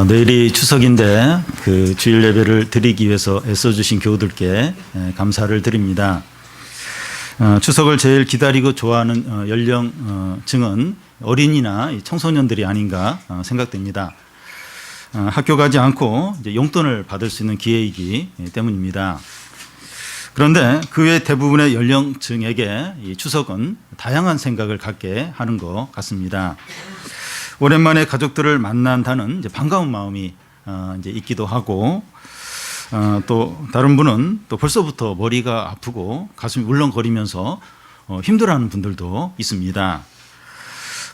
내일이 추석인데 그 주일 예배를 드리기 위해서 애써주신 교우들께 감사를 드립니다. 추석을 제일 기다리고 좋아하는 연령층은 어린이나 청소년들이 아닌가 생각됩니다. 학교 가지 않고 이제 용돈을 받을 수 있는 기회이기 때문입니다. 그런데 그 외 대부분의 연령층에게 이 추석은 다양한 생각을 갖게 하는 것 같습니다. 오랜만에 가족들을 만난다는 이제 반가운 마음이 이제 있기도 하고, 또 다른 분은 또 벌써부터 머리가 아프고 가슴이 울렁거리면서 힘들어하는 분들도 있습니다.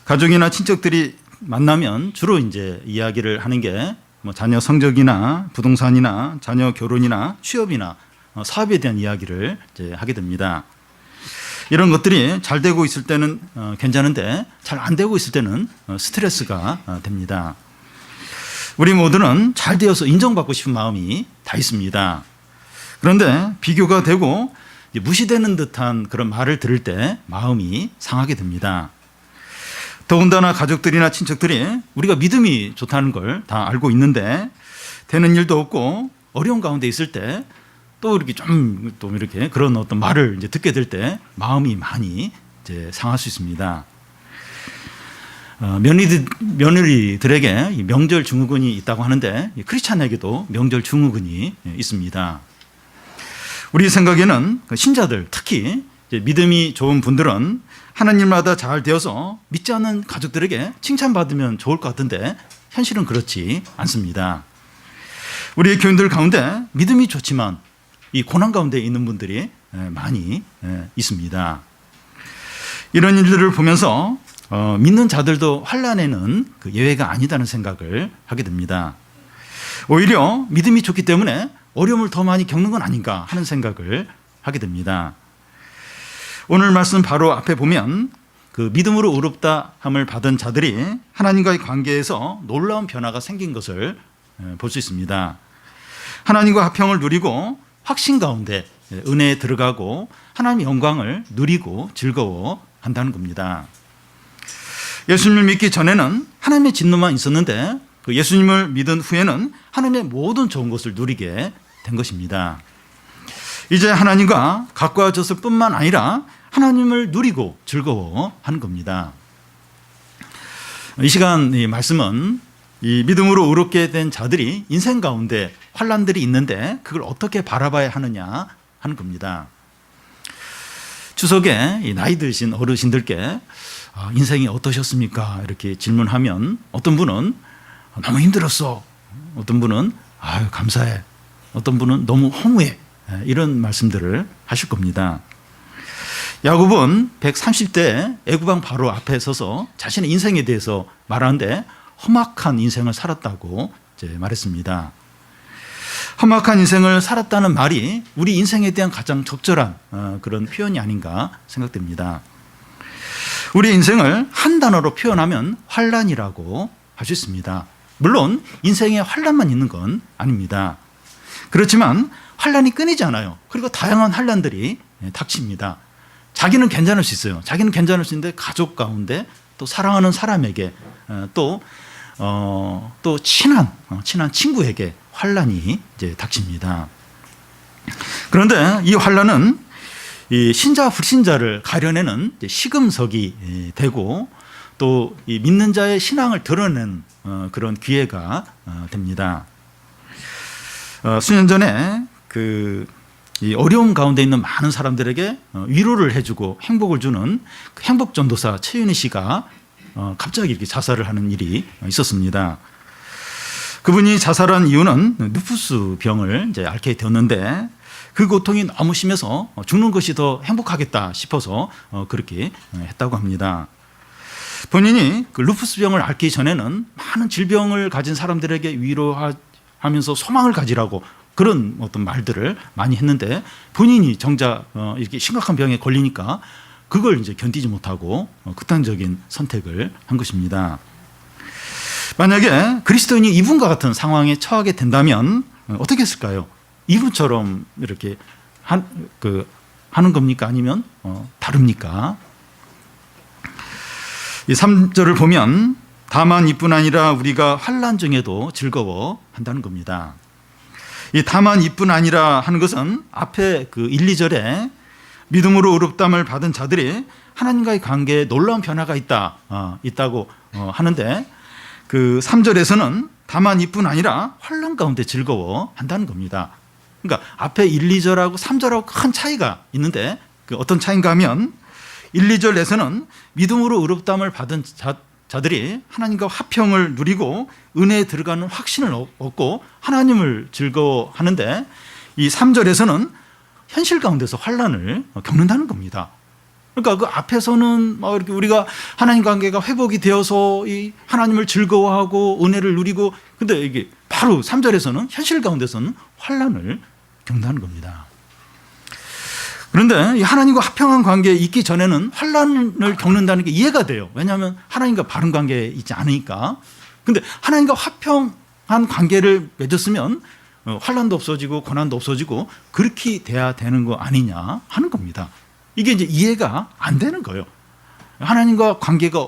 가족이나 친척들이 만나면 주로 이제 이야기를 하는 게 뭐 자녀 성적이나 부동산이나 자녀 결혼이나 취업이나 사업에 대한 이야기를 이제 하게 됩니다. 이런 것들이 잘 되고 있을 때는 괜찮은데 잘 안 되고 있을 때는 스트레스가 됩니다. 우리 모두는 잘 되어서 인정받고 싶은 마음이 다 있습니다. 그런데 비교가 되고 무시되는 듯한 그런 말을 들을 때 마음이 상하게 됩니다. 더군다나 가족들이나 친척들이 우리가 믿음이 좋다는 걸 다 알고 있는데 되는 일도 없고 어려운 가운데 있을 때 또 이렇게 또 이렇게 그런 어떤 말을 이제 듣게 될 때 마음이 많이 이제 상할 수 있습니다. 며느리들에게 명절 증후군이 있다고 하는데 크리스찬에게도 명절 증후군이 있습니다. 우리 생각에는 신자들, 특히 이제 믿음이 좋은 분들은 하나님마다 잘 되어서 믿지 않는 가족들에게 칭찬받으면 좋을 것 같은데 현실은 그렇지 않습니다. 우리 교인들 가운데 믿음이 좋지만 이 고난 가운데 있는 분들이 많이 있습니다. 이런 일들을 보면서 믿는 자들도 환난에는 그 예외가 아니다는 생각을 하게 됩니다. 오히려 믿음이 좋기 때문에 어려움을 더 많이 겪는 건 아닌가 하는 생각을 하게 됩니다. 오늘 말씀 바로 앞에 보면 그 믿음으로 의롭다 함을 받은 자들이 하나님과의 관계에서 놀라운 변화가 생긴 것을 볼 수 있습니다. 하나님과 화평을 누리고 확신 가운데 은혜에 들어가고 하나님의 영광을 누리고 즐거워한다는 겁니다. 예수님을 믿기 전에는 하나님의 진노만 있었는데 그 예수님을 믿은 후에는 하나님의 모든 좋은 것을 누리게 된 것입니다. 이제 하나님과 가까워졌을 뿐만 아니라 하나님을 누리고 즐거워하는 겁니다. 이 시간 이 말씀은 이 믿음으로 의롭게 된 자들이 인생 가운데 환난들이 있는데 그걸 어떻게 바라봐야 하느냐 하는 겁니다. 추석에 이 나이 드신 어르신들께 인생이 어떠셨습니까? 이렇게 질문하면 어떤 분은 너무 힘들었어. 어떤 분은 아유 감사해. 어떤 분은 너무 허무해. 이런 말씀들을 하실 겁니다. 야곱은 130대 애구방 바로 앞에 서서 자신의 인생에 대해서 말하는데 험악한 인생을 살았다고 이제 말했습니다. 험악한 인생을 살았다는 말이 우리 인생에 대한 가장 적절한 그런 표현이 아닌가 생각됩니다. 우리 인생을 한 단어로 표현하면 환난이라고 할 수 있습니다. 물론 인생에 환난만 있는 건 아닙니다. 그렇지만 환난이 끊이지 않아요. 그리고 다양한 환난들이 닥칩니다. 자기는 괜찮을 수 있어요. 자기는 괜찮을 수 있는데 가족 가운데 또 사랑하는 사람에게 또 친한 친구에게 환난이 이제 닥칩니다. 그런데 이 환난은 이 신자와 불신자를 가려내는 시금석이 되고 또 이 믿는 자의 신앙을 드러내는 그런 기회가 됩니다. 수년 전에 이 어려움 가운데 있는 많은 사람들에게 위로를 해주고 행복을 주는 그 행복전도사 최윤희 씨가 갑자기 이렇게 자살을 하는 일이 있었습니다. 그분이 자살한 이유는 누푸스 병을 이제 앓게 되었는데 그 고통이 너무 심해서 죽는 것이 더 행복하겠다 싶어서 그렇게 했다고 합니다. 본인이 그 루푸스 병을 앓기 전에는 많은 질병을 가진 사람들에게 위로하면서 소망을 가지라고 그런 어떤 말들을 많이 했는데 본인이 정작 이렇게 심각한 병에 걸리니까 그걸 이제 견디지 못하고 극단적인 선택을 한 것입니다. 만약에 그리스도인이 이분과 같은 상황에 처하게 된다면 어떻게 했을까요? 이분처럼 이렇게 하는 겁니까? 아니면 다릅니까? 이 3절을 보면 다만 이뿐 아니라 우리가 환난 중에도 즐거워한다는 겁니다. 이 다만 이뿐 아니라 하는 것은 앞에 그 1, 2절에 믿음으로 의롭다함을 받은 자들이 하나님과의 관계에 놀라운 변화가 있다고 하는데, 그 3절에서는 다만 이뿐 아니라 환난 가운데 즐거워한다는 겁니다. 그러니까 앞에 1, 2절하고 3절하고 큰 차이가 있는데, 그 어떤 차이인가 하면 1, 2절에서는 믿음으로 의롭다함을 받은 자들이 하나님과 화평을 누리고 은혜에 들어가는 확신을 얻고 하나님을 즐거워하는데, 이 3절에서는 현실 가운데서 환난을 겪는다는 겁니다. 그러니까 그 앞에서는 막 이렇게 우리가 하나님 관계가 회복이 되어서 이 하나님을 즐거워하고 은혜를 누리고, 근데 이게 바로 3절에서는 현실 가운데서는 환난을 겪는다는 겁니다. 그런데 이 하나님과 화평한 관계에 있기 전에는 환난을 겪는다는 게 이해가 돼요. 왜냐하면 하나님과 바른 관계에 있지 않으니까. 근데 하나님과 화평한 관계를 맺었으면 환난도 없어지고 고난도 없어지고 그렇게 돼야 되는 거 아니냐 하는 겁니다. 이게 이제 이해가 안 되는 거예요. 하나님과 관계가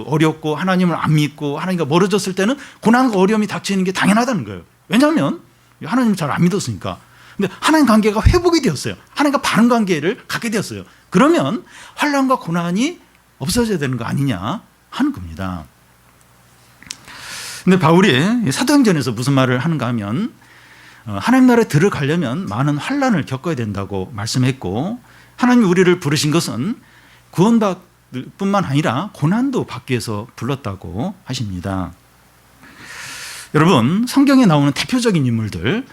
어렵고 하나님을 안 믿고 하나님과 멀어졌을 때는 고난과 어려움이 닥치는 게 당연하다는 거예요. 왜냐하면 하나님을 잘 안 믿었으니까. 근데 하나님 관계가 회복이 되었어요. 하나님과 바른 관계를 갖게 되었어요. 그러면 환난과 고난이 없어져야 되는 거 아니냐 하는 겁니다. 근데 바울이 사도행전에서 무슨 말을 하는가 하면, 하나님 나라에 들어가려면 많은 환난을 겪어야 된다고 말씀했고, 하나님이 우리를 부르신 것은 구원받을 뿐만 아니라 고난도 받기 위해서 불렀다고 하십니다. 여러분, 성경에 나오는 대표적인 인물들,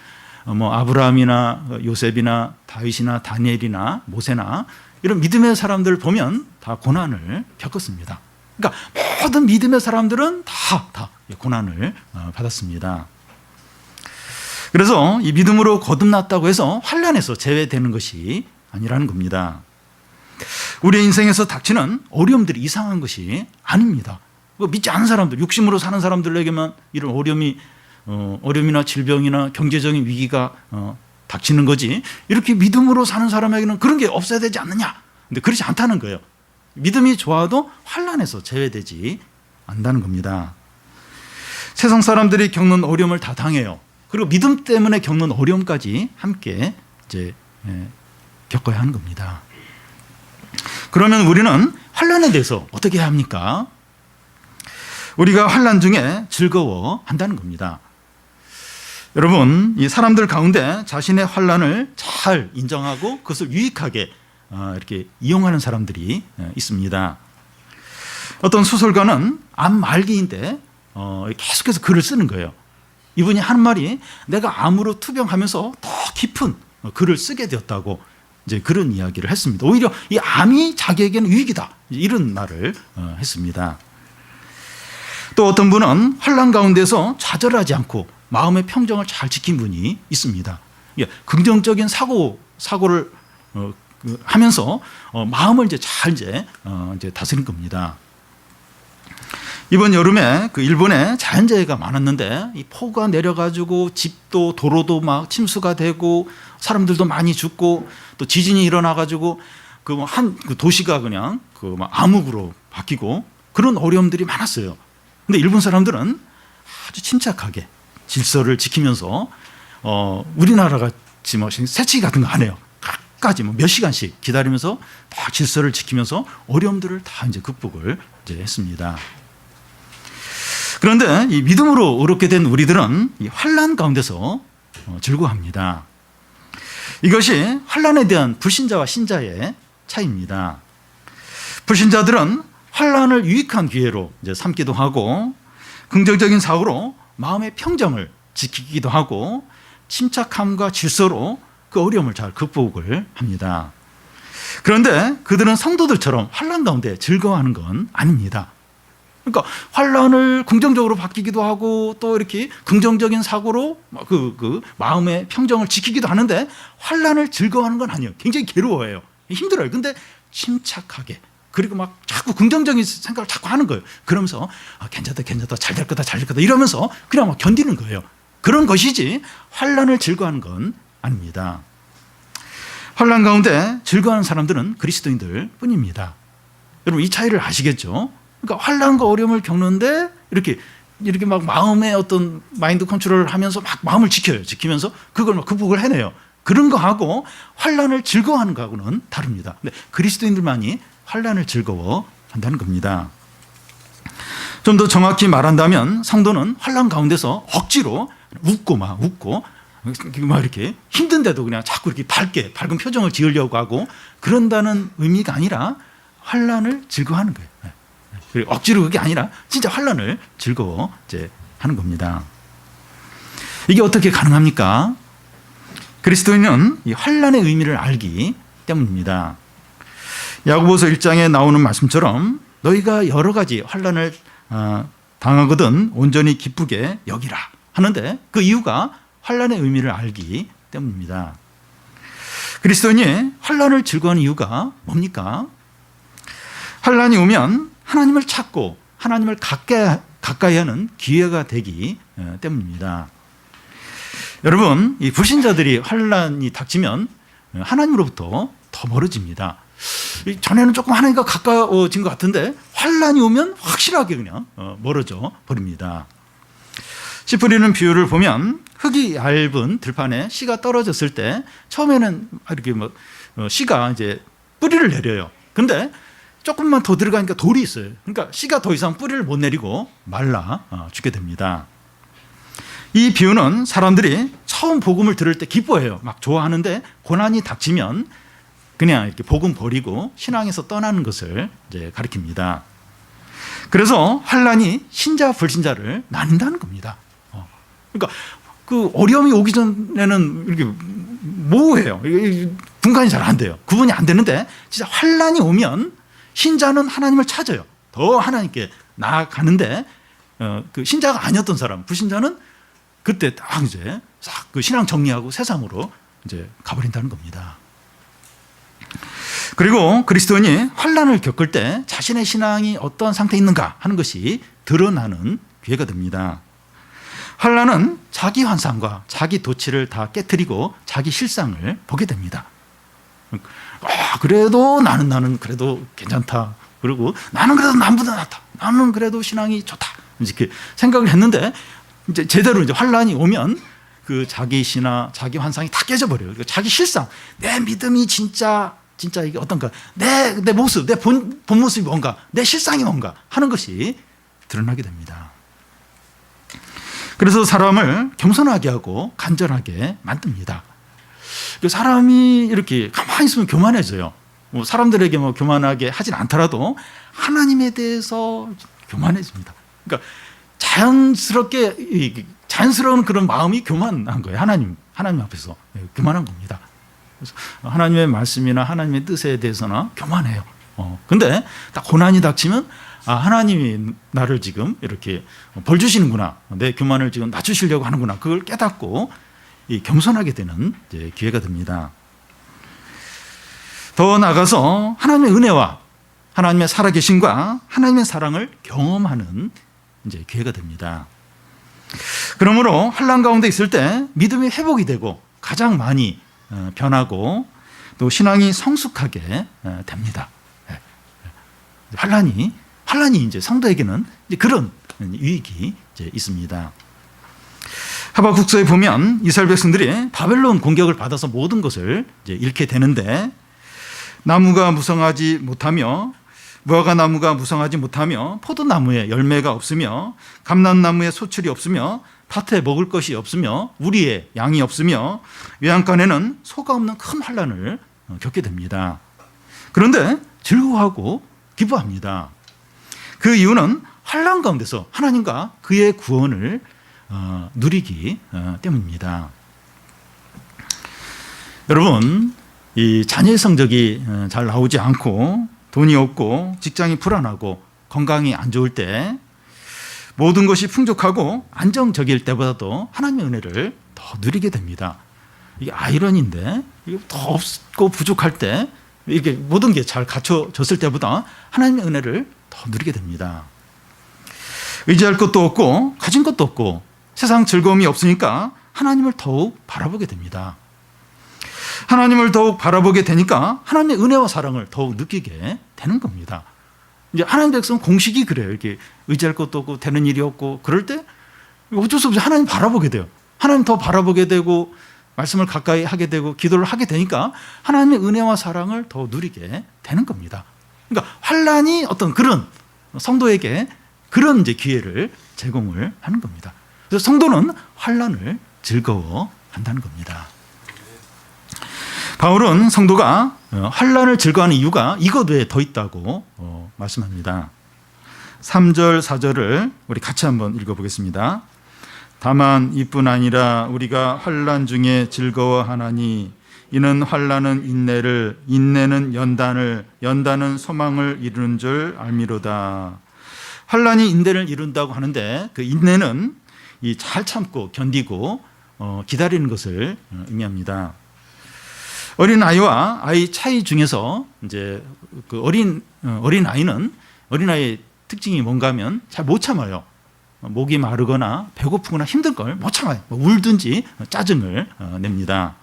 아브라함이나 요셉이나 다윗이나 다니엘이나 모세나 이런 믿음의 사람들을 보면 다 고난을 겪었습니다. 그러니까 모든 믿음의 사람들은 다 고난을 받았습니다. 그래서 이 믿음으로 거듭났다고 해서 환난에서 제외되는 것이 아니라는 겁니다. 우리의 인생에서 닥치는 어려움들이 이상한 것이 아닙니다. 믿지 않은 사람들, 육심으로 사는 사람들에게만 이런 어려움이나 질병이나 경제적인 위기가 닥치는 거지, 이렇게 믿음으로 사는 사람에게는 그런 게 없어야 되지 않느냐. 근데 그렇지 않다는 거예요. 믿음이 좋아도 환난에서 제외되지 않는다는 겁니다. 세상 사람들이 겪는 어려움을 다 당해요. 그리고 믿음 때문에 겪는 어려움까지 함께 이제 겪어야 하는 겁니다. 그러면 우리는 환난에 대해서 어떻게 해야 합니까? 우리가 환난 중에 즐거워한다는 겁니다. 여러분, 이 사람들 가운데 자신의 환난을 잘 인정하고 그것을 유익하게 이렇게 이용하는 사람들이 있습니다. 어떤 소설가는 암 말기인데 계속해서 글을 쓰는 거예요. 이분이 한 말이 내가 암으로 투병하면서 더 깊은 글을 쓰게 되었다고 이제 그런 이야기를 했습니다. 오히려 이 암이 자기에게는 유익이다, 이런 말을 했습니다. 또 어떤 분은 환난 가운데서 좌절하지 않고 마음의 평정을 잘 지킨 분이 있습니다. 긍정적인 사고를 하면서 마음을 잘 다스린 겁니다. 이번 여름에 그 일본에 자연재해가 많았는데 이 폭우가 내려가지고 집도 도로도 막 침수가 되고 사람들도 많이 죽고 또 지진이 일어나가지고 그 도시가 그냥 막 암흑으로 바뀌고 그런 어려움들이 많았어요. 근데 일본 사람들은 아주 침착하게 질서를 지키면서 우리나라 같이 새치기 같은 거 안 해요. 끝까지 몇 시간씩 기다리면서 다 질서를 지키면서 어려움들을 다 이제 극복을 했습니다. 그런데 이 믿음으로 의롭게 된 우리들은 이 환난 가운데서 즐거워합니다. 이것이 환난에 대한 불신자와 신자의 차이입니다. 불신자들은 환난을 유익한 기회로 삼기도 하고 긍정적인 사고로 마음의 평정을 지키기도 하고 침착함과 질서로 그 어려움을 잘 극복을 합니다. 그런데 그들은 성도들처럼 환난 가운데 즐거워하는 건 아닙니다. 그러니까 환난을 긍정적으로 바뀌기도 하고 또 이렇게 긍정적인 사고로 그 마음의 평정을 지키기도 하는데 환난을 즐거워하는 건 아니에요. 굉장히 괴로워해요. 힘들어요. 근데 침착하게, 그리고 막 자꾸 긍정적인 생각을 자꾸 하는 거예요. 그러면서 괜찮다 잘 될 거다 이러면서 그냥 막 견디는 거예요. 그런 것이지 환난을 즐거워하는 건 아닙니다. 환난 가운데 즐거워하는 사람들은 그리스도인들 뿐입니다. 여러분, 이 차이를 아시겠죠? 그러니까 환난과 어려움을 겪는데 이렇게 막 마음의 어떤 마인드 컨트롤을 하면서 막 마음을 지키면서 그걸 막 극복을 해내요. 그런 거하고 환난을 즐거워하는 거하고는 다릅니다. 근데 그리스도인들만이 환난을 즐거워한다는 겁니다. 좀 더 정확히 말한다면 성도는 환난 가운데서 억지로 웃고 막 이렇게 힘든데도 그냥 자꾸 이렇게 밝은 표정을 지으려고 하고 그런다는 의미가 아니라 환난을 즐거워하는 거예요. 그리고 억지로 그게 아니라 진짜 환난을 즐거워 하는 겁니다. 이게 어떻게 가능합니까? 그리스도인은 이 환난의 의미를 알기 때문입니다. 야고보서 1장에 나오는 말씀처럼 너희가 여러 가지 환난을 당하거든 온전히 기쁘게 여기라 하는데 그 이유가 환난의 의미를 알기 때문입니다. 그리스도인이 환난을 즐거워하는 이유가 뭡니까? 환난이 오면 하나님을 찾고 하나님을 가까이 하는 기회가 되기 때문입니다. 여러분, 이 불신자들이 환난이 닥치면 하나님으로부터 더 멀어집니다. 전에는 조금 하나님과 가까워진 것 같은데 환난이 오면 확실하게 그냥 멀어져 버립니다. 씨 뿌리는 비유를 보면 흙이 얇은 들판에 씨가 떨어졌을 때 처음에는 이렇게 씨가 이제 뿌리를 내려요. 근데 조금만 더 들어가니까 돌이 있어요. 그러니까 씨가 더 이상 뿌리를 못 내리고 말라 죽게 됩니다. 이 비유는 사람들이 처음 복음을 들을 때 기뻐해요. 막 좋아하는데 고난이 닥치면 그냥 이렇게 복음 버리고 신앙에서 떠나는 것을 이제 가리킵니다. 그래서 환난이 신자 불신자를 나뉜다는 겁니다. 그러니까 그 어려움이 오기 전에는 이렇게 모호해요. 분간이 잘 안 돼요. 구분이 안 되는데 진짜 환난이 오면 신자는 하나님을 찾아요. 더 하나님께 나아가는데 그 신자가 아니었던 사람, 불신자는 그때 딱 이제 싹 그 신앙 정리하고 세상으로 이제 가버린다는 겁니다. 그리고 그리스도인이 환난을 겪을 때 자신의 신앙이 어떤 상태에 있는가 하는 것이 드러나는 기회가 됩니다. 환난은 자기 환상과 자기 도취를 다 깨트리고 자기 실상을 보게 됩니다. 그래도 나는 그래도 괜찮다. 그리고 나는 그래도 남보다 낫다. 나는 그래도 신앙이 좋다. 이렇게 생각을 했는데 이제 제대로 이제 환난이 오면 그 자기 신화, 자기 환상이 다 깨져버려요. 그러니까 자기 실상, 내 믿음이 진짜 이게 어떤가, 내 모습, 내 본 모습이 뭔가, 내 실상이 뭔가 하는 것이 드러나게 됩니다. 그래서 사람을 겸손하게 하고 간절하게 만듭니다. 사람이 이렇게 가만히 있으면 교만해져요. 사람들에게 교만하게 하진 않더라도 하나님에 대해서 교만해집니다. 그러니까 자연스러운 그런 마음이 교만한 거예요. 하나님 앞에서 교만한 겁니다. 그래서 하나님의 말씀이나 하나님의 뜻에 대해서나 교만해요. 근데 딱 고난이 닥치면 하나님이 나를 지금 이렇게 벌 주시는구나. 내 교만을 지금 낮추시려고 하는구나. 그걸 깨닫고 겸손하게 되는 기회가 됩니다. 더 나아가서 하나님의 은혜와 하나님의 살아계심과 하나님의 사랑을 경험하는 기회가 됩니다. 그러므로 환난 가운데 있을 때 믿음이 회복이 되고 가장 많이 변하고 또 신앙이 성숙하게 됩니다. 환난이 이제 성도에게는 이제 그런 유익이 이제 있습니다. 하박국서에 보면 이스라엘 백성들이 바벨론 공격을 받아서 모든 것을 이제 잃게 되는데 나무가 무성하지 못하며 무화과 나무가 무성하지 못하며 포도나무에 열매가 없으며 감람나무에 소출이 없으며 밭에 먹을 것이 없으며 우리의 양이 없으며 외양간에는 소가 없는 큰 환난을 겪게 됩니다. 그런데 즐거워하고 기뻐합니다. 그 이유는 환난 가운데서 하나님과 그의 구원을 누리기 때문입니다. 여러분, 이 자녀의 성적이 잘 나오지 않고 돈이 없고 직장이 불안하고 건강이 안 좋을 때 모든 것이 풍족하고 안정적일 때보다도 하나님의 은혜를 더 누리게 됩니다. 이게 아이러니인데 이게 더 없고 부족할 때 이렇게 모든 게 잘 갖춰졌을 때보다 하나님의 은혜를 더 누리게 됩니다. 의지할 것도 없고 가진 것도 없고 세상 즐거움이 없으니까 하나님을 더욱 바라보게 됩니다. 하나님을 더욱 바라보게 되니까 하나님의 은혜와 사랑을 더욱 느끼게 되는 겁니다. 이제 하나님 백성은 공식이 그래요. 이렇게 의지할 것도 없고 되는 일이 없고 그럴 때 어쩔 수 없이 하나님 바라보게 돼요. 하나님 더 바라보게 되고 말씀을 가까이 하게 되고 기도를 하게 되니까 하나님의 은혜와 사랑을 더 누리게 되는 겁니다. 그러니까 환난이 어떤 그런 성도에게 그런 이제 기회를 제공을 하는 겁니다. 그래서 성도는 환난을 즐거워한다는 겁니다. 바울은 성도가 환난을 즐거워하는 이유가 이것 외에 더 있다고 말씀합니다. 3절 4절을 우리 같이 한번 읽어보겠습니다. 다만 이뿐 아니라 우리가 환난 중에 즐거워하나니 이는 환난은 인내를, 인내는 연단을, 연단은 소망을 이루는 줄 알미로다. 환난이 인내를 이룬다고 하는데 그 인내는 이 잘 참고 견디고 기다리는 것을 의미합니다. 어린 아이와 아이 차이 중에서 이제 그 어린 아이의 특징이 뭔가 하면 잘 못 참아요. 목이 마르거나 배고프거나 힘든 걸 못 참아요. 울든지 짜증을 냅니다.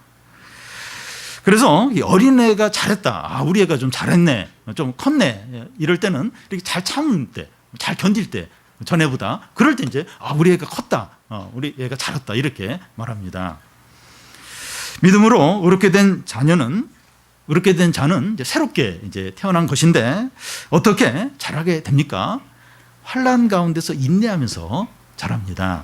그래서 이 어린애가 잘했다. 우리 애가 좀 잘했네. 좀 컸네. 이럴 때는 이렇게 잘 참을 때, 잘 견딜 때, 전에보다 그럴 때 이제 우리 애가 컸다. 우리 애가 잘했다. 이렇게 말합니다. 믿음으로 의롭게 된 자는 이제 새롭게 이제 태어난 것인데 어떻게 자라게 됩니까? 환난 가운데서 인내하면서 자랍니다.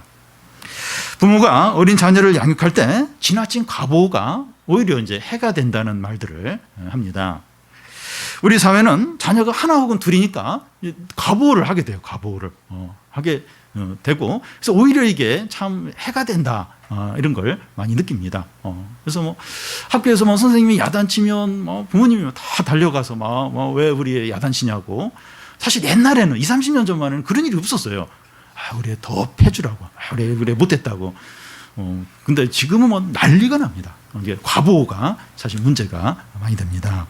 부모가 어린 자녀를 양육할 때 지나친 과보가 오히려 이제 해가 된다는 말들을 합니다. 우리 사회는 자녀가 하나 혹은 둘이니까 과보를 하게 돼요. 과보를 하게 되고 그래서 오히려 이게 참 해가 된다. 이런 걸 많이 느낍니다. 그래서 학교에서 선생님이 야단치면 부모님이 다 달려가서 왜 우리 애 야단치냐고. 사실 옛날에는 20, 30년 전만에는 그런 일이 없었어요. 우리 애 더 패주라고. 우리 애 못했다고. 근데 지금은 난리가 납니다. 이게 과보가 사실 문제가 많이 됩니다.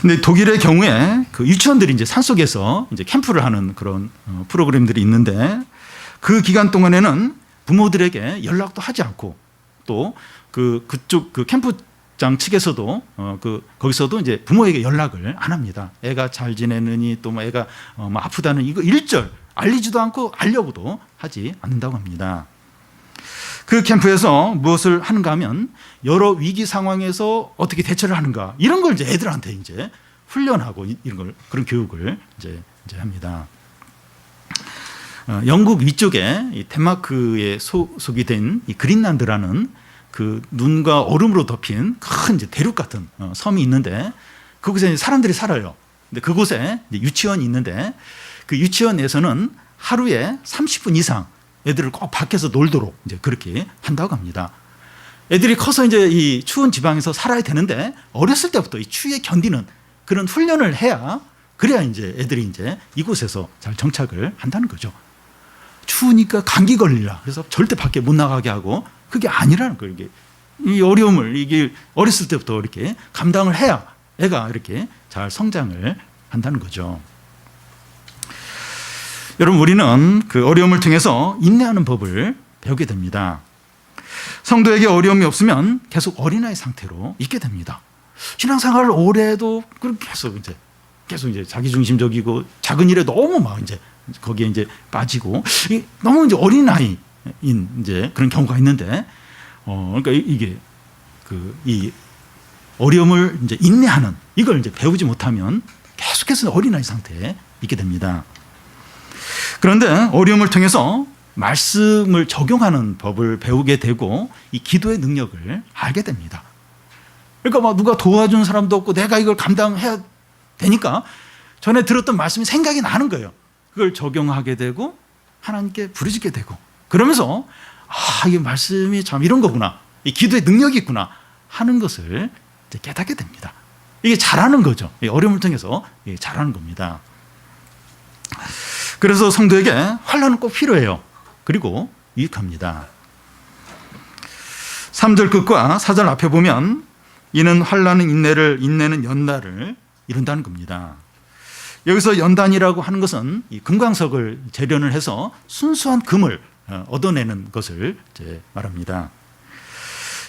근데 독일의 경우에 그 유치원들이 이제 산속에서 이제 캠프를 하는 그런 프로그램들이 있는데 그 기간 동안에는 부모들에게 연락도 하지 않고 또 그쪽 그 캠프장 측에서도 거기서도 이제 부모에게 연락을 안 합니다. 애가 잘 지내느니 또 애가 아프다는 이거 일절 알리지도 않고 알려고도 하지 않는다고 합니다. 그 캠프에서 무엇을 하는가 하면 여러 위기 상황에서 어떻게 대처를 하는가 이런 걸 이제 애들한테 이제 훈련하고 이런 걸 그런 교육을 이제 합니다. 영국 위쪽에 이 덴마크에 속이 된 이 그린란드라는 그 눈과 얼음으로 덮인 큰 이제 대륙 같은 섬이 있는데 그곳에 사람들이 살아요. 근데 그곳에 유치원이 있는데 그 유치원에서는 하루에 30분 이상 애들을 꼭 밖에서 놀도록 이제 그렇게 한다고 합니다. 애들이 커서 이제 이 추운 지방에서 살아야 되는데 어렸을 때부터 이 추위에 견디는 그런 훈련을 해야 그래야 이제 애들이 이제 이곳에서 잘 정착을 한다는 거죠. 추우니까 감기 걸리라. 그래서 절대 밖에 못 나가게 하고 그게 아니라는 거예요. 이 어려움을 이게 어렸을 때부터 이렇게 감당을 해야 애가 이렇게 잘 성장을 한다는 거죠. 여러분 우리는 그 어려움을 통해서 인내하는 법을 배우게 됩니다. 성도에게 어려움이 없으면 계속 어린아이 상태로 있게 됩니다. 신앙생활을 오래 해도 계속 이제 자기중심적이고 작은 일에 너무 막 이제 거기에 이제 빠지고 너무 이제 어린아이인 이제 그런 경우가 있는데 그러니까 이게 이 어려움을 이제 인내하는 이걸 이제 배우지 못하면 계속해서 어린아이 상태에 있게 됩니다. 그런데 어려움을 통해서 말씀을 적용하는 법을 배우게 되고 이 기도의 능력을 알게 됩니다. 그러니까 누가 도와준 사람도 없고 내가 이걸 감당해야 되니까 전에 들었던 말씀이 생각이 나는 거예요. 그걸 적용하게 되고 하나님께 부르짖게 되고 그러면서 이 말씀이 참 이런 거구나. 이 기도의 능력이 있구나 하는 것을 이제 깨닫게 됩니다. 이게 잘하는 거죠. 어려움을 통해서 잘하는 겁니다. 그래서 성도에게 환난은 꼭 필요해요. 그리고 유익합니다. 3절 끝과 4절 앞에 보면 이는 환난은 인내를, 인내는 연단을 이룬다는 겁니다. 여기서 연단이라고 하는 것은 이 금광석을 재련을 해서 순수한 금을 얻어내는 것을 말합니다.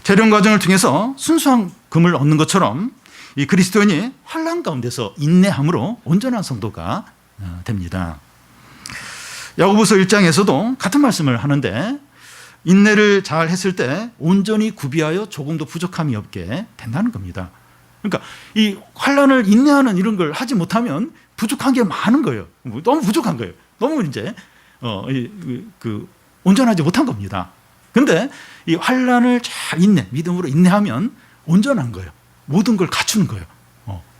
재련 과정을 통해서 순수한 금을 얻는 것처럼 이 그리스도인이 환난 가운데서 인내함으로 온전한 성도가 됩니다. 야고보서 1장에서도 같은 말씀을 하는데 인내를 잘 했을 때 온전히 구비하여 조금도 부족함이 없게 된다는 겁니다. 그러니까 이 환난을 인내하는 이런 걸 하지 못하면 부족한 게 많은 거예요. 너무 부족한 거예요. 너무 이제 온전하지 못한 겁니다. 근데 이 환난을 잘 믿음으로 인내하면 온전한 거예요. 모든 걸 갖추는 거예요.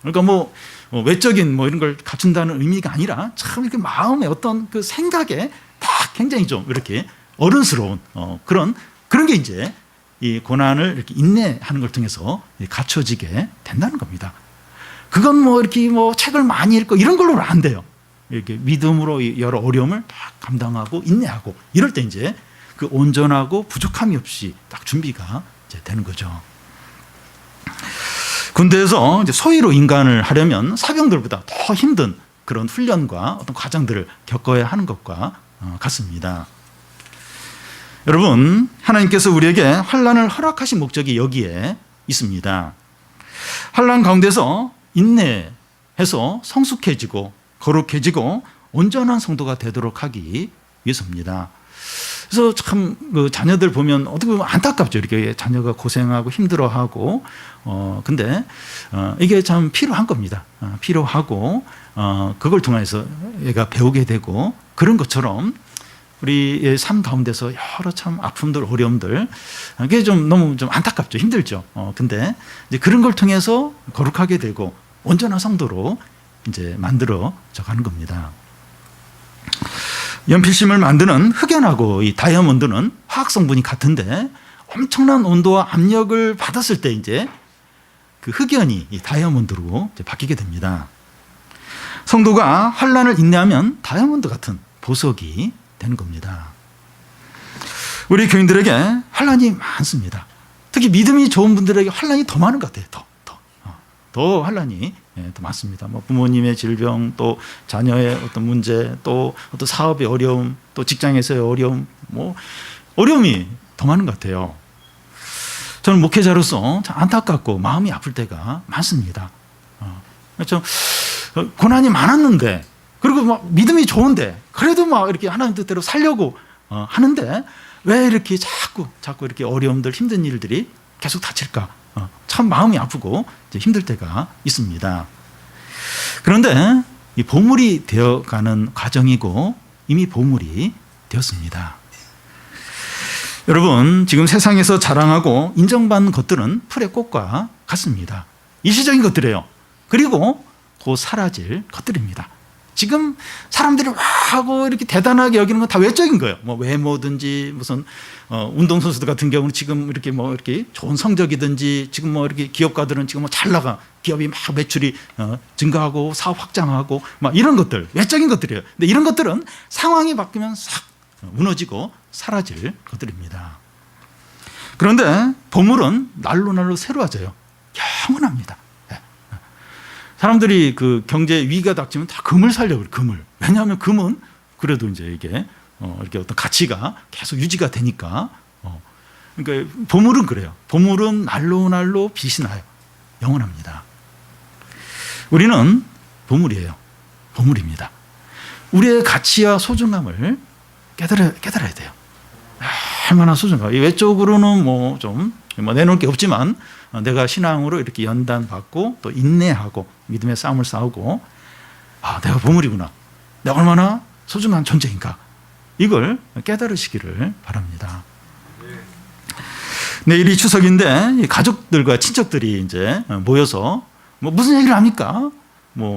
그러니까 외적인 이런 걸 갖춘다는 의미가 아니라 참 이렇게 마음의 어떤 그 생각에 다 굉장히 좀 이렇게 어른스러운 그런 게 이제 이 고난을 이렇게 인내하는 걸 통해서 갖춰지게 된다는 겁니다. 그건 이렇게 책을 많이 읽고 이런 걸로는 안 돼요. 이렇게 믿음으로 여러 어려움을 딱 감당하고 인내하고 이럴 때 이제 그 온전하고 부족함이 없이 딱 준비가 이제 되는 거죠. 군대에서 이제 소위로 인간을 하려면 사병들보다 더 힘든 그런 훈련과 어떤 과정들을 겪어야 하는 것과 같습니다. 여러분, 하나님께서 우리에게 환난을 허락하신 목적이 여기에 있습니다. 환난 가운데서 인내해서 성숙해지고 거룩해지고 온전한 성도가 되도록 하기 위해서입니다. 그래서 참 그 자녀들 보면 어떻게 보면 안타깝죠. 이렇게 자녀가 고생하고 힘들어하고 근데 이게 참 필요한 겁니다. 필요하고 그걸 통해서 얘가 배우게 되고 그런 것처럼 우리의 삶 가운데서 여러 참 아픔들, 어려움들 그게 좀 너무 좀 안타깝죠. 힘들죠. 근데 이제 그런 걸 통해서 거룩하게 되고 온전한 성도로 이제 만들어져 가는 겁니다. 연필심을 만드는 흑연하고 이 다이아몬드는 화학 성분이 같은데 엄청난 온도와 압력을 받았을 때 이제 그 흑연이 이 다이아몬드로 이제 바뀌게 됩니다. 성도가 환난을 인내하면 다이아몬드 같은 보석이 되는 겁니다. 우리 교인들에게 환난이 많습니다. 특히 믿음이 좋은 분들에게 환난이 더 많은 것 같아요. 더 환난이 더 많습니다. 부모님의 질병, 또 자녀의 어떤 문제, 또 어떤 사업의 어려움, 또 직장에서의 어려움, 어려움이 더 많은 것 같아요. 저는 목회자로서 참 안타깝고 마음이 아플 때가 많습니다. 그렇죠? 고난이 많았는데, 그리고 믿음이 좋은데, 그래도 이렇게 하나님 뜻대로 살려고 하는데 왜 이렇게 자꾸 이렇게 어려움들, 힘든 일들이 계속 닥칠까? 참 마음이 아프고 힘들 때가 있습니다. 그런데 이 보물이 되어가는 과정이고 이미 보물이 되었습니다. 여러분, 지금 세상에서 자랑하고 인정받는 것들은 풀의 꽃과 같습니다. 일시적인 것들이에요. 그리고 곧 사라질 것들입니다. 지금 사람들이 와 하고 이렇게 대단하게 여기는 건 다 외적인 거예요. 외모든지 무슨 운동선수들 같은 경우는 지금 이렇게 이렇게 좋은 성적이든지 지금 이렇게 기업가들은 지금 잘 나가 기업이 막 매출이 증가하고 사업 확장하고 이런 것들 외적인 것들이에요. 근데 이런 것들은 상황이 바뀌면 싹 무너지고 사라질 것들입니다. 그런데 보물은 날로 새로워져요. 영원합니다. 사람들이 그 경제 위기가 닥치면 다 금을 살려고 그래요. 금을. 왜냐하면 금은 그래도 이제 이게 이렇게 어떤 가치가 계속 유지가 되니까. 그러니까 보물은 그래요. 보물은 날로 빛이 나요. 영원합니다. 우리는 보물이에요. 보물입니다. 우리의 가치와 소중함을 깨달아야 돼요. 얼마나 소중한가. 외적으로는 좀 내놓을 게 없지만 내가 신앙으로 이렇게 연단받고 또 인내하고 믿음의 싸움을 싸우고 내가 보물이구나. 내가 얼마나 소중한 존재인가. 이걸 깨달으시기를 바랍니다. 내일이 추석인데 가족들과 친척들이 이제 모여서 무슨 얘기를 합니까?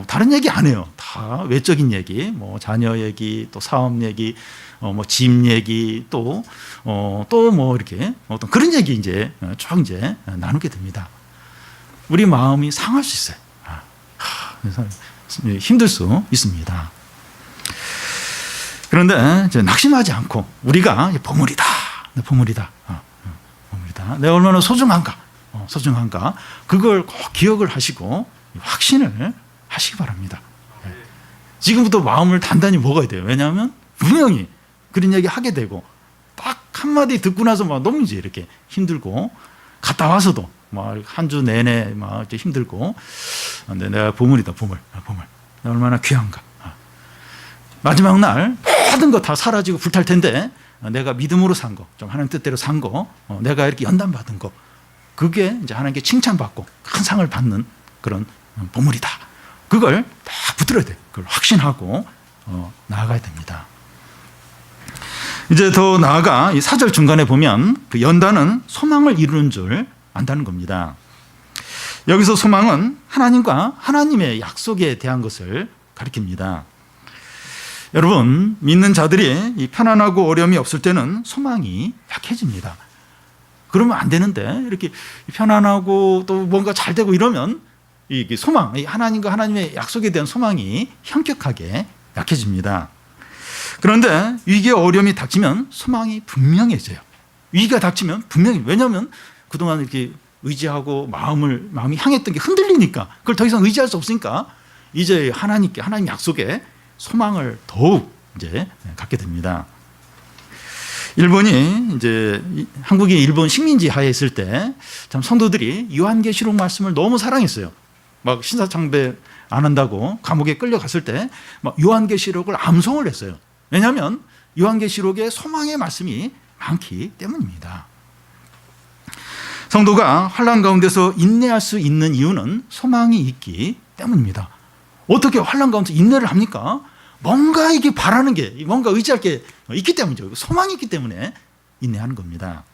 다른 얘기 안 해요. 다 외적인 얘기, 자녀 얘기, 또 사업 얘기, 집 얘기, 또 이렇게 어떤 그런 얘기 이제 쭉 이제 나누게 됩니다. 우리 마음이 상할 수 있어요. 힘들 수 있습니다. 그런데 이제 낙심하지 않고 우리가 보물이다. 보물이다. 내가 얼마나 소중한가. 그걸 꼭 기억을 하시고 확신을 하시기 바랍니다. 지금부터 마음을 단단히 먹어야 돼요. 왜냐하면 분명히 그런 얘기 하게 되고 딱 한마디 듣고 나서 너무 이제 이렇게 힘들고 갔다 와서도 막 한 주 내내 막 이렇게 힘들고, 근데 내가 보물이다, 보물. 얼마나 귀한가. 마지막 날 모든 거 다 사라지고 불탈 텐데 내가 믿음으로 산 거, 좀 하나님 뜻대로 산 거, 내가 이렇게 연단받은 거, 그게 이제 하나님께 칭찬받고 큰 상을 받는 그런 보물이다. 그걸 딱 붙들어야 돼. 그걸 확신하고 나아가야 됩니다. 이제 더 나아가 이 4절 중간에 보면 그 연단은 소망을 이루는 줄 안다는 겁니다. 여기서 소망은 하나님과 하나님의 약속에 대한 것을 가리킵니다. 여러분, 믿는 자들이 이 편안하고 어려움이 없을 때는 소망이 약해집니다. 그러면 안 되는데, 이렇게 편안하고 또 뭔가 잘 되고 이러면 이 소망, 하나님과 하나님의 약속에 대한 소망이 현격하게 약해집니다. 그런데 위기에 어려움이 닥치면 소망이 분명해져요. 위기가 닥치면 분명히, 왜냐하면 그동안 이렇게 의지하고 마음이 향했던 게 흔들리니까, 그걸 더 이상 의지할 수 없으니까 이제 하나님께, 하나님 약속에 소망을 더욱 이제 갖게 됩니다. 일본이 이제 한국이 일본 식민지 하에 있을 때 참 성도들이 요한계시록 말씀을 너무 사랑했어요. 막 신사참배 안 한다고 감옥에 끌려갔을 때 막 요한계시록을 암송을 했어요. 왜냐하면 요한계시록에 소망의 말씀이 많기 때문입니다. 성도가 환난 가운데서 인내할 수 있는 이유는 소망이 있기 때문입니다. 어떻게 환난 가운데서 인내를 합니까? 뭔가 이게 바라는 게, 뭔가 의지할 게 있기 때문이죠. 소망이 있기 때문에 인내하는 겁니다.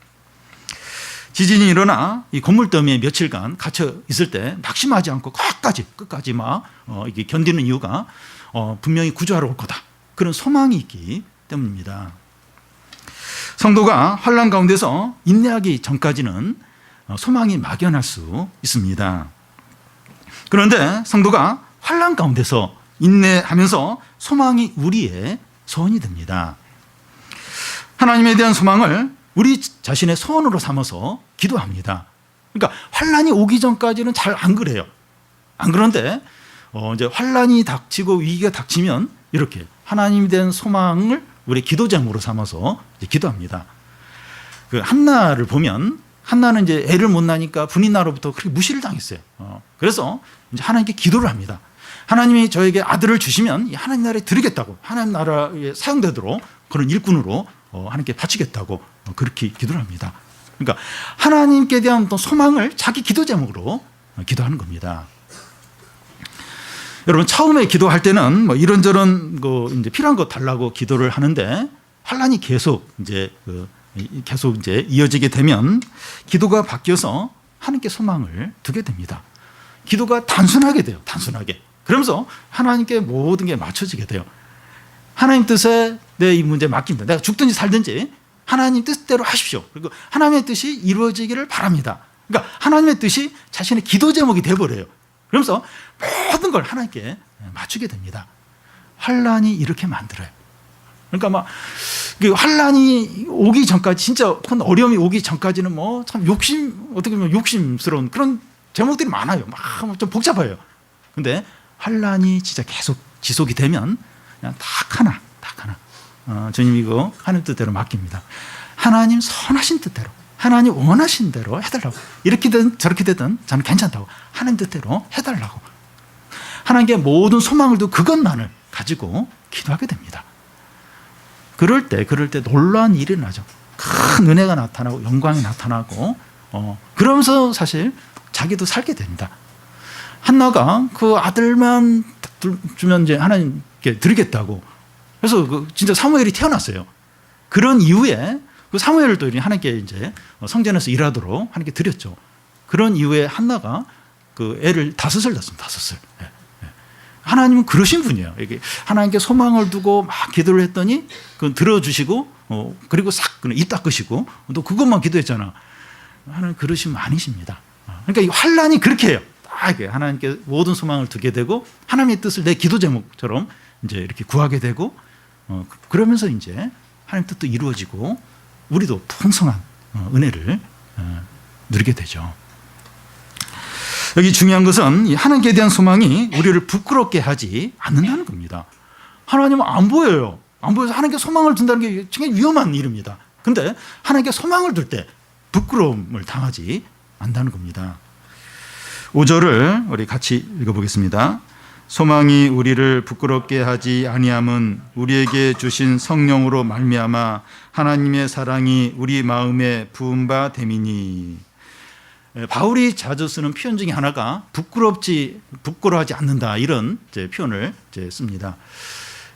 지진이 일어나 이 건물더미에 며칠간 갇혀 있을 때 낙심하지 않고 끝까지 막 이게 견디는 이유가 분명히 구조하러 올 거다. 그런 소망이 있기 때문입니다. 성도가 환난 가운데서 인내하기 전까지는 소망이 막연할 수 있습니다. 그런데 성도가 환난 가운데서 인내하면서 소망이 우리의 소원이 됩니다. 하나님에 대한 소망을 우리 자신의 소원으로 삼아서 기도합니다. 그러니까 환난이 오기 전까지는 잘 안 그래요. 안 그런데 이제 환난이 닥치고 위기가 닥치면 이렇게 하나님에 대한 소망을 우리 기도 제목으로 삼아서 이제 기도합니다. 그 한나를 보면, 한나는 이제 애를 못 낳으니까 분인나로부터 그렇게 무시를 당했어요. 그래서 이제 하나님께 기도를 합니다. 하나님이 저에게 아들을 주시면 하나님 나라에 드리겠다고, 하나님 나라에 사용되도록 그런 일꾼으로 하나님께 바치겠다고 그렇게 기도를 합니다. 그러니까 하나님께 대한 또 소망을 자기 기도 제목으로 기도하는 겁니다. 여러분, 처음에 기도할 때는 뭐 이런저런 이제 필요한 거 달라고 기도를 하는데 환난이 계속 이제 이어지게 되면 기도가 바뀌어서 하나님께 소망을 두게 됩니다. 기도가 단순하게 돼요. 단순하게. 그러면서 하나님께 모든 게 맞춰지게 돼요. 하나님 뜻에 내 이 문제 맡깁니다. 내가 죽든지 살든지 하나님 뜻대로 하십시오. 그리고 하나님의 뜻이 이루어지기를 바랍니다. 그러니까 하나님의 뜻이 자신의 기도 제목이 돼버려요. 그러면서 모든 걸 하나님께 맞추게 됩니다. 환난이 이렇게 만들어요. 그러니까 막 환난이 오기 전까지, 진짜 큰 어려움이 오기 전까지는 뭐 참 어떻게 보면 욕심스러운 그런 제목들이 많아요. 막 좀 복잡해요. 근데 환난이 진짜 계속 지속이 되면 그냥 딱 하나. 주님 이거 하나님 뜻대로 맡깁니다. 하나님 선하신 뜻대로, 하나님 원하신 대로 해달라고. 이렇게든 저렇게 되든 저는 괜찮다고. 하나님 뜻대로 해달라고. 하나님께 모든 소망을 두고 그것만을 가지고 기도하게 됩니다. 그럴 때 놀라운 일이 일어나죠. 큰 은혜가 나타나고 영광이 나타나고 그러면서 사실 자기도 살게 됩니다. 한나가 그 아들만 주면 이제 하나님께 드리겠다고. 그래서 진짜 사무엘이 태어났어요. 그런 이후에 그 사무엘을 또 하나님께 이제 성전에서 일하도록 하나님께 드렸죠. 그런 이후에 한나가 그 애를 5을 낳았습니다. 5을. 하나님은 그러신 분이에요. 이게 하나님께 소망을 두고 막 기도를 했더니 그 들어주시고 그리고 싹 입 닦으시고 또 그것만 기도했잖아. 하나님 그러신 분 아니십니다. 그러니까 이 환난이 그렇게 해요. 딱 하나님께 모든 소망을 두게 되고 하나님의 뜻을 내 기도 제목처럼 이제 이렇게 구하게 되고 그러면서 이제 하나님 뜻도 이루어지고 우리도 풍성한 은혜를 누리게 되죠. 여기 중요한 것은 이 하나님께 대한 소망이 우리를 부끄럽게 하지 않는다는 겁니다. 하나님은 안 보여요. 안 보여서 하나님께 소망을 둔다는 게 굉장히 위험한 일입니다. 근데 하나님께 소망을 둘 때 부끄러움을 당하지 않다는 겁니다. 5절을 우리 같이 읽어보겠습니다. 소망이 우리를 부끄럽게 하지 아니함은 우리에게 주신 성령으로 말미암아 하나님의 사랑이 우리 마음에 부은 바 됨이니. 바울이 자주 쓰는 표현 중에 하나가 부끄러워하지 않는다, 이런 표현을 씁니다.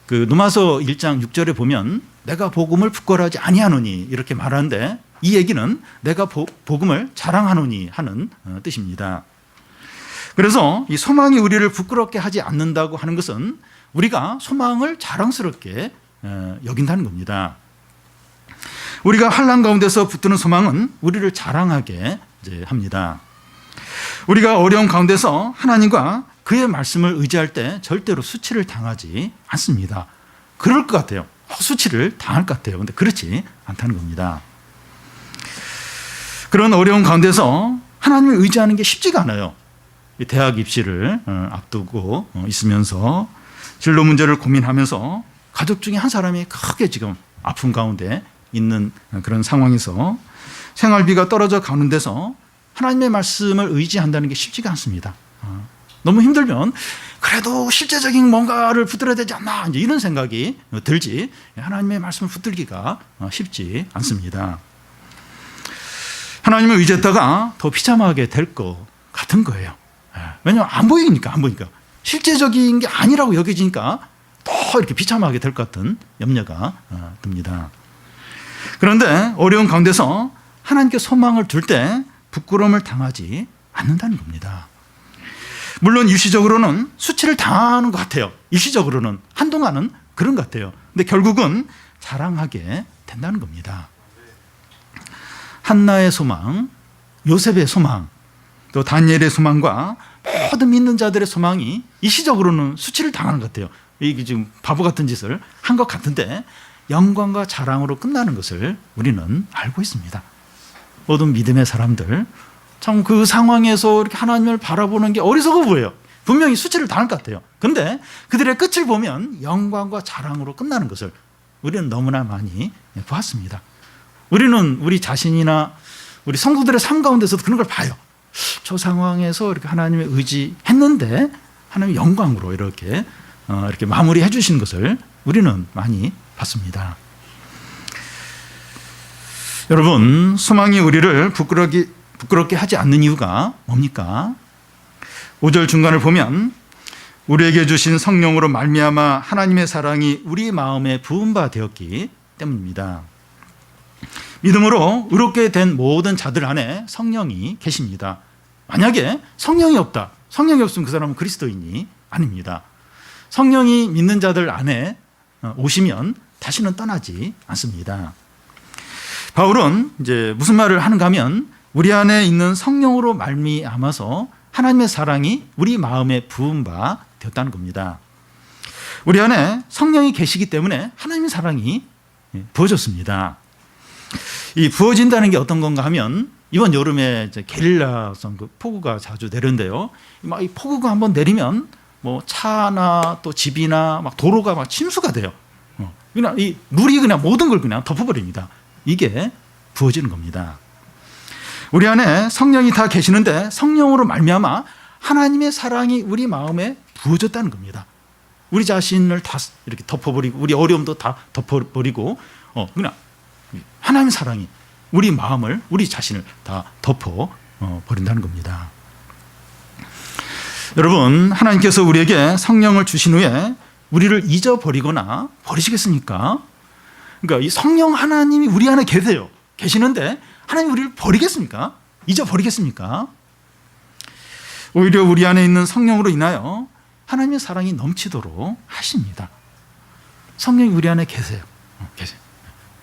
그 누가서 1장 6절에 보면 내가 복음을 부끄러워하지 아니하노니 이렇게 말하는데, 이 얘기는 내가 복음을 자랑하노니 하는 뜻입니다. 그래서 이 소망이 우리를 부끄럽게 하지 않는다고 하는 것은 우리가 소망을 자랑스럽게 여긴다는 겁니다. 우리가 환난 가운데서 붙드는 소망은 우리를 자랑하게 합니다. 우리가 어려운 가운데서 하나님과 그의 말씀을 의지할 때 절대로 수치를 당하지 않습니다. 그럴 것 같아요. 수치를 당할 것 같아요. 그런데 그렇지 않다는 겁니다. 그런 어려운 가운데서 하나님을 의지하는 게 쉽지가 않아요. 대학 입시를 앞두고 있으면서 진로 문제를 고민하면서 가족 중에 한 사람이 크게 지금 아픔 가운데 있는 그런 상황에서 생활비가 떨어져 가는 데서 하나님의 말씀을 의지한다는 게 쉽지가 않습니다. 너무 힘들면 그래도 실제적인 뭔가를 붙들어야 되지 않나, 이제 이런 생각이 들지 하나님의 말씀을 붙들기가 쉽지 않습니다. 하나님을 의지했다가 더 비참하게 될 것 같은 거예요. 왜냐하면 안 보이니까. 실제적인 게 아니라고 여겨지니까 더 이렇게 비참하게 될 것 같은 염려가 듭니다. 그런데 어려운 가운데서 하나님께 소망을 둘 때 부끄러움을 당하지 않는다는 겁니다. 물론 일시적으로는 수치를 당하는 것 같아요. 일시적으로는 한동안은 그런 것 같아요. 근데 결국은 자랑하게 된다는 겁니다. 한나의 소망, 요셉의 소망, 또 다니엘의 소망과 모든 믿는 자들의 소망이 일시적으로는 수치를 당하는 것 같아요. 이게 지금 바보 같은 짓을 한 것 같은데 영광과 자랑으로 끝나는 것을 우리는 알고 있습니다. 모든 믿음의 사람들, 참 그 상황에서 이렇게 하나님을 바라보는 게 어리석어 보여요. 분명히 수치를 당할 것 같아요. 그런데 그들의 끝을 보면 영광과 자랑으로 끝나는 것을 우리는 너무나 많이 보았습니다. 우리는 우리 자신이나 우리 성도들의 삶 가운데서도 그런 걸 봐요. 저 상황에서 이렇게 하나님의 의지했는데 하나님의 영광으로 이렇게 마무리해 주시는 것을 우리는 많이 봤습니다. 여러분, 소망이 우리를 부끄럽게 하지 않는 이유가 뭡니까? 5절 중간을 보면 우리에게 주신 성령으로 말미암아 하나님의 사랑이 우리 마음에 부은 바 되었기 때문입니다. 믿음으로 의롭게 된 모든 자들 안에 성령이 계십니다. 만약에 성령이 없으면 그 사람은 그리스도인이 아닙니다. 성령이 믿는 자들 안에 오시면 다시는 떠나지 않습니다. 바울은 이제 무슨 말을 하는가 하면 우리 안에 있는 성령으로 말미암아서 하나님의 사랑이 우리 마음에 부은 바 되었다는 겁니다. 우리 안에 성령이 계시기 때문에 하나님의 사랑이 부어졌습니다. 이 부어진다는 게 어떤 건가 하면 이번 여름에 이제 게릴라성 폭우가 자주 내리는데요. 막 이 폭우가 한번 내리면 뭐 차나 또 집이나 막 도로가 막 침수가 돼요. 그냥 이 물이 그냥 모든 걸 그냥 덮어버립니다. 이게 부어지는 겁니다. 우리 안에 성령이 다 계시는데 성령으로 말미암아 하나님의 사랑이 우리 마음에 부어졌다는 겁니다. 우리 자신을 다 이렇게 덮어버리고 우리 어려움도 다 덮어버리고 그냥 하나님의 사랑이 우리 마음을 우리 자신을 다 덮어버린다는 겁니다. 여러분, 하나님께서 우리에게 성령을 주신 후에 우리를 잊어버리거나 버리시겠습니까? 그러니까 이 성령 하나님이 우리 안에 계시는데 하나님 우리를 버리겠습니까? 잊어버리겠습니까? 오히려 우리 안에 있는 성령으로 인하여 하나님의 사랑이 넘치도록 하십니다. 성령이 우리 안에 계세요.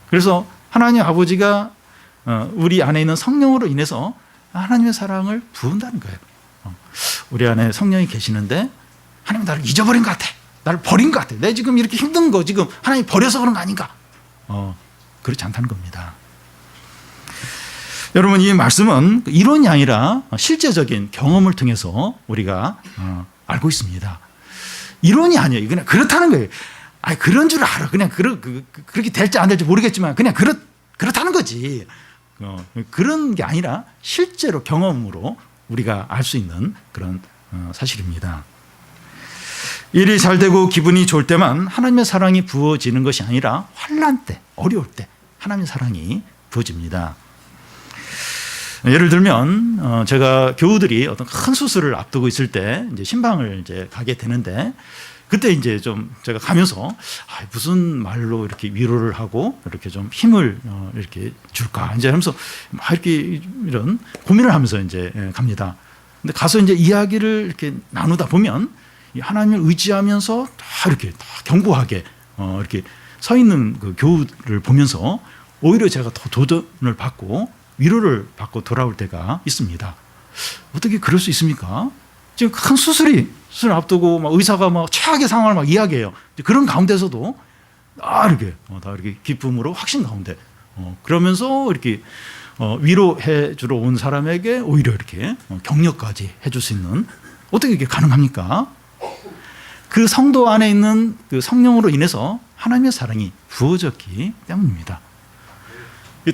그래서 하나님 아버지가 우리 안에 있는 성령으로 인해서 하나님의 사랑을 부은다는 거예요. 우리 안에 성령이 계시는데 하나님 나를 잊어버린 것 같아. 나를 버린 것 같아. 내 지금 이렇게 힘든 거 지금 하나님이 버려서 그런 거 아닌가? 그렇지 않다는 겁니다. 여러분, 이 말씀은 이론이 아니라 실제적인 경험을 통해서 우리가 알고 있습니다. 이론이 아니에요. 그냥 그렇다는 거예요. 그런 줄 알아. 그냥 그렇게 될지 안 될지 모르겠지만 그냥 그렇다는 거지. 그런 게 아니라 실제로 경험으로 우리가 알 수 있는 그런 사실입니다. 일이 잘 되고 기분이 좋을 때만 하나님의 사랑이 부어지는 것이 아니라 환난 때, 어려울 때 하나님의 사랑이 부어집니다. 예를 들면 제가 교우들이 어떤 큰 수술을 앞두고 있을 때 이제 신방을 이제 가게 되는데, 그때 이제 좀 제가 가면서 무슨 말로 이렇게 위로를 하고 이렇게 좀 힘을 이렇게 줄까 이제 하면서 막 이렇게 이런 고민을 하면서 이제 갑니다. 근데 가서 이제 이야기를 이렇게 나누다 보면 하나님을 의지하면서 다 이렇게 다 견고하게 이렇게 서 있는 그 교우를 보면서 오히려 제가 더 도전을 받고 위로를 받고 돌아올 때가 있습니다. 어떻게 그럴 수 있습니까? 지금 큰 수술 앞두고 막 의사가 막 최악의 상황을 막 이야기해요. 그런 가운데서도 다 이렇게 기쁨으로 확신 가운데 그러면서 이렇게 위로해 주러 온 사람에게 오히려 이렇게 격려까지 해줄 수 있는, 어떻게 이게 가능합니까? 그 성도 안에 있는 그 성령으로 인해서 하나님의 사랑이 부어졌기 때문입니다.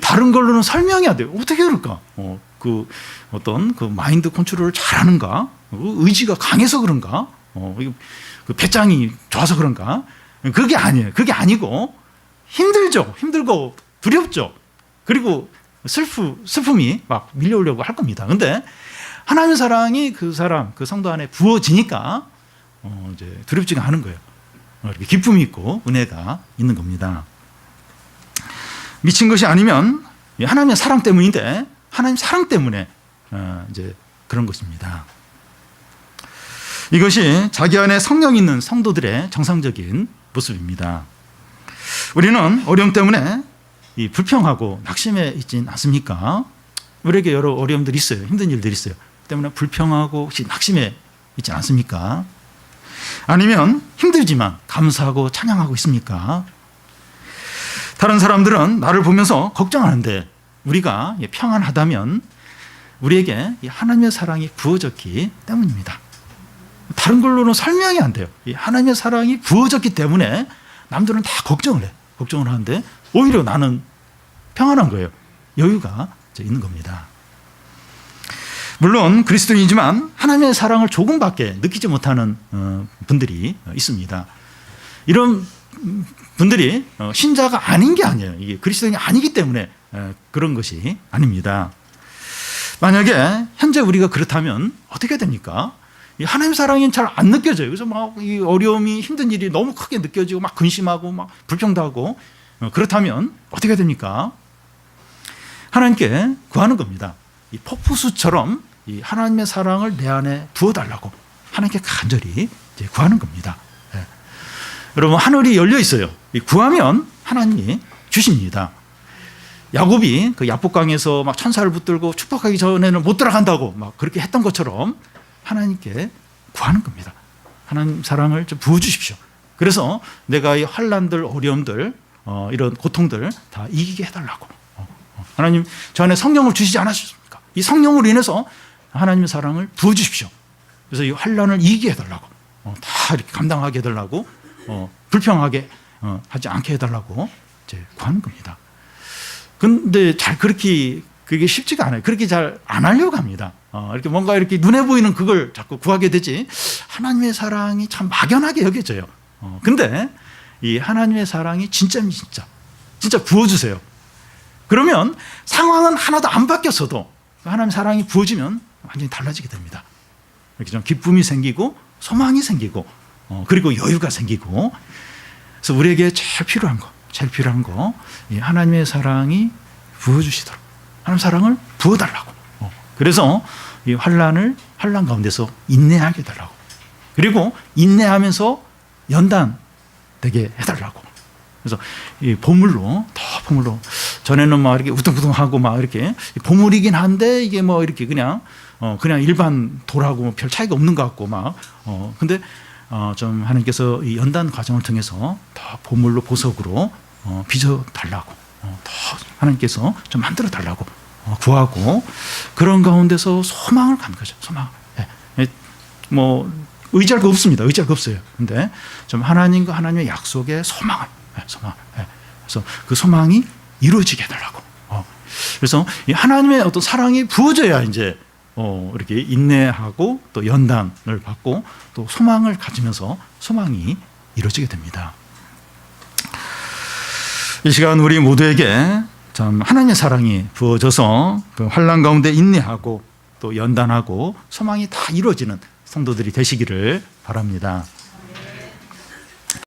다른 걸로는 설명이 안 돼요. 어떻게 그럴까? 그 어떤 그 마인드 컨트롤을 잘하는가? 의지가 강해서 그런가? 그 배짱이 좋아서 그런가? 그게 아니에요. 그게 아니고 힘들죠. 힘들고 두렵죠. 그리고 슬픔이 막 밀려오려고 할 겁니다. 근데 하나님의 사랑이 그 사람, 그 성도 안에 부어지니까 이제 두렵지가 않은 거예요. 이렇게 기쁨이 있고 은혜가 있는 겁니다. 미친 것이 아니면 하나님의 사랑 때문인데 하나님 사랑 때문에 이제 그런 것입니다. 이것이 자기 안에 성령이 있는 성도들의 정상적인 모습입니다. 우리는 어려움 때문에 불평하고 낙심해 있진 않습니까? 우리에게 여러 어려움들이 있어요. 힘든 일들이 있어요. 그 때문에 불평하고 혹시 낙심해 있지 않습니까? 아니면 힘들지만 감사하고 찬양하고 있습니까? 다른 사람들은 나를 보면서 걱정하는데 우리가 평안하다면 우리에게 하나님의 사랑이 부어졌기 때문입니다. 다른 걸로는 설명이 안 돼요. 하나님의 사랑이 부어졌기 때문에 남들은 다 걱정을 해. 걱정을 하는데 오히려 나는 평안한 거예요. 여유가 있는 겁니다. 물론 그리스도인이지만 하나님의 사랑을 조금밖에 느끼지 못하는 분들이 있습니다. 이런 분들이 신자가 아닌 게 아니에요. 이게 그리스도인이 아니기 때문에 그런 것이 아닙니다. 만약에 현재 우리가 그렇다면 어떻게 됩니까? 하나님 사랑이 잘 안 느껴져요. 그래서 막 이 어려움이, 힘든 일이 너무 크게 느껴지고 막 근심하고 막 불평도 하고 그렇다면 어떻게 됩니까? 하나님께 구하는 겁니다. 이 폭포수처럼 이 하나님의 사랑을 내 안에 부어달라고 하나님께 간절히 이제 구하는 겁니다. 네. 여러분, 하늘이 열려 있어요. 구하면 하나님이 주십니다. 야곱이 그 야복강에서 막 천사를 붙들고 축복하기 전에는 못 들어간다고 막 그렇게 했던 것처럼 하나님께 구하는 겁니다. 하나님 사랑을 좀 부어주십시오. 그래서 내가 이 환난들, 어려움들, 이런 고통들 다 이기게 해달라고. 하나님 저 안에 성령을 주시지 않으셨습니까? 이 성령으로 인해서 하나님의 사랑을 부어주십시오. 그래서 이 환난을 이기게 해달라고, 다 이렇게 감당하게 해달라고, 불평하게 하지 않게 해달라고 이제 구하는 겁니다. 근데 그게 쉽지가 않아요. 그렇게 잘 안 하려고 합니다. 이렇게 뭔가 이렇게 눈에 보이는 그걸 자꾸 구하게 되지, 하나님의 사랑이 참 막연하게 여겨져요. 근데 이 하나님의 사랑이 진짜 부어주세요. 그러면 상황은 하나도 안 바뀌었어도 하나님의 사랑이 부어지면 완전히 달라지게 됩니다. 이렇게 좀 기쁨이 생기고 소망이 생기고 그리고 여유가 생기고. 그래서 우리에게 제일 필요한 거 이 하나님의 사랑이 부어주시도록 하나님 사랑을 부어달라고. 그래서 이 환난 가운데서 인내하게 해달라고. 그리고 인내하면서 연단되게 해달라고. 그래서 이 보물로 전에는 막 이렇게 우등부등하고 막 이렇게 보물이긴 한데 이게 뭐 이렇게 그냥 일반 돌하고 별 차이가 없는 것 같고 막 근데 좀 하나님께서 이 연단 과정을 통해서 더 보물로 보석으로 빚어 달라고 더 하나님께서 좀 만들어 달라고 구하고, 그런 가운데서 소망을 갖는 거죠. 소망. 뭐 의지할 거 없습니다. 의지할 거 없어요. 근데 좀 하나님과 하나님의 약속의 소망을. 그래서 그 소망이 이루어지게 해달라고. 그래서 이 하나님의 어떤 사랑이 부어져야 이제 이렇게 인내하고 또 연단을 받고 또 소망을 가지면서 소망이 이루어지게 됩니다. 이 시간 우리 모두에게 참 하나님의 사랑이 부어져서 그 환난 가운데 인내하고 또 연단하고 소망이 다 이루어지는 성도들이 되시기를 바랍니다.